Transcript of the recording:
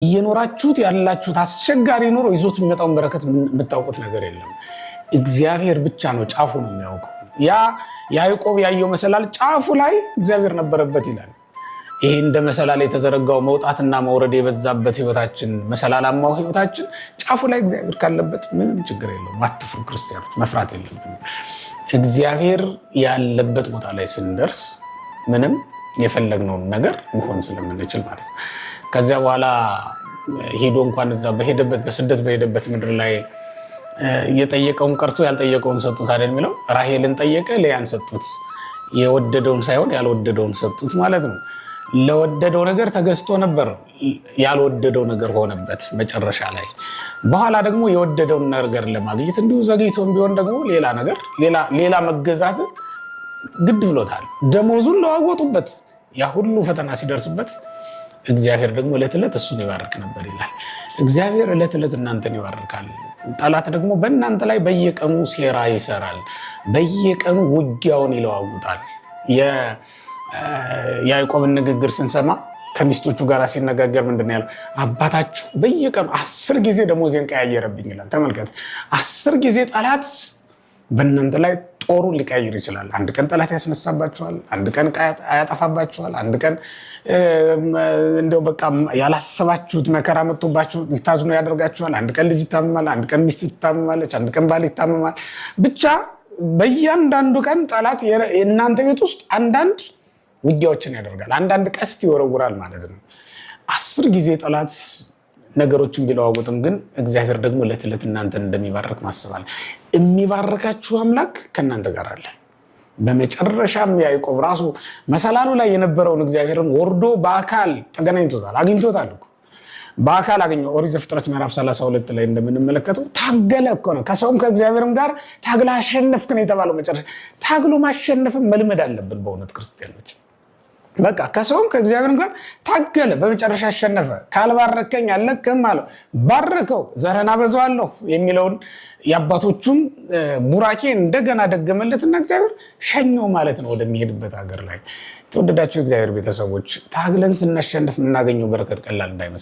እየኖራችሁት ያላችሁት አስቸጋሪ ኑሮ ይዞት የሚመጣውን በረከት የምታውቁት ነገር የለም። እግዚአብሔር ብቻ ነው ጫፉን የሚያውቀው። ያ ያዕቆብ ያየው መሰላል ጫፉ ላይ እግዚአብሔር ነበረበት ይላል። ይሄ እንደ መሰላል የተዘረጋው መውጣትና መውረድ የበዛበት ህይወታችን፣ መሰላላማው ህይወታችን ጫፉ ላይ እግዚአብሔር ካለበት ምንም ችግር የለውም። አትፍሩ ክርስቲያኖች፣ መፍራት የለብንም። እግዚአብሔር ያለበት ቦታ ላይ ስንደርስ ምንም የፈለግነውን ነገር መሆን ስለምንችል ማለት ነው። ከዚያ በኋላ ሄዶ እንኳን እዛ በሄደበት በስደት በሄደበት ምድር ላይ የጠየቀውን ቀርቶ ያልጠየቀውን ሰጡት አይደል የሚለው። ራሔልን ጠየቀ፣ ሊያን ሰጡት። የወደደውን ሳይሆን ያልወደደውን ሰጡት ማለት ነው። ለወደደው ነገር ተገዝቶ ነበር፣ ያልወደደው ነገር ሆነበት መጨረሻ ላይ። በኋላ ደግሞ የወደደውን ነገር ለማግኘት እንዲሁ ዘግይቶም ቢሆን ደግሞ ሌላ መገዛት ግድ ብሎታል። ደሞዙን ለዋወጡበት። ያ ሁሉ ፈተና ሲደርስበት እግዚአብሔር ደግሞ ዕለት ዕለት እሱን ይባርክ ነበር ይላል። እግዚአብሔር ዕለት ዕለት እናንተን ይባርካል። ጠላት ደግሞ በእናንተ ላይ በየቀኑ ሴራ ይሰራል፣ በየቀኑ ውጊያውን ይለዋውጣል። የያዕቆብን ንግግር ስንሰማ ከሚስቶቹ ጋር ሲነጋገር ምንድን ያለው? አባታችሁ በየቀኑ 10 ጊዜ ደሞዜን ቀያየረብኝ ይላል። ተመልከት፣ 10 ጊዜ ጠላት በእናንተ ላይ ጦሩን ሊቀይር ይችላል። አንድ ቀን ጠላት ያስነሳባችኋል፣ አንድ ቀን ያጠፋባችኋል፣ አንድ ቀን እንደው በቃ ያላሰባችሁት መከራ መጥቶባችሁ ልታዝኑ ያደርጋችኋል። አንድ ቀን ልጅ ይታመማል፣ አንድ ቀን ሚስት ትታመማለች፣ አንድ ቀን ባል ይታመማል። ብቻ በእያንዳንዱ ቀን ጠላት እናንተ ቤት ውስጥ አንዳንድ ውጊያዎችን ያደርጋል፣ አንዳንድ ቀስት ይወረውራል ማለት ነው። 10 ጊዜ ጠላት ነገሮችን ቢለዋወጥም ግን እግዚአብሔር ደግሞ ዕለት ዕለት እናንተን እንደሚባርክ ማስባል። የሚባርካችሁ አምላክ ከእናንተ ጋር አለ። በመጨረሻም ያዕቆብ ራሱ መሰላሉ ላይ የነበረውን እግዚአብሔርን ወርዶ በአካል ተገናኝቶታል፣ አግኝቶታል እኮ በአካል አገኘው። ኦሪት ዘፍጥረት ምዕራፍ 32 ላይ እንደምንመለከተው ታገለ እኮ ነው። ከሰውም ከእግዚአብሔርም ጋር ታግለ አሸነፍክ ነው የተባለው። መጨረሻ ታግሎ ማሸነፍን መልመድ አለብን በእውነት ክርስቲያኖች። በቃ ከሰውም ከእግዚአብሔርም ጋር ታገለ፣ በመጨረሻ አሸነፈ። ካልባረከኝ አልለቅህም አለው። ባረከው፣ ዘርህን አበዛዋለሁ የሚለውን የአባቶቹም ቡራኬ እንደገና ደገመለትና እግዚአብሔር ሸኘው ማለት ነው ወደሚሄድበት ሀገር ላይ። የተወደዳችሁ እግዚአብሔር ቤተሰቦች፣ ታግለን ስናሸንፍ የምናገኘው በረከት ቀላል እንዳይመስል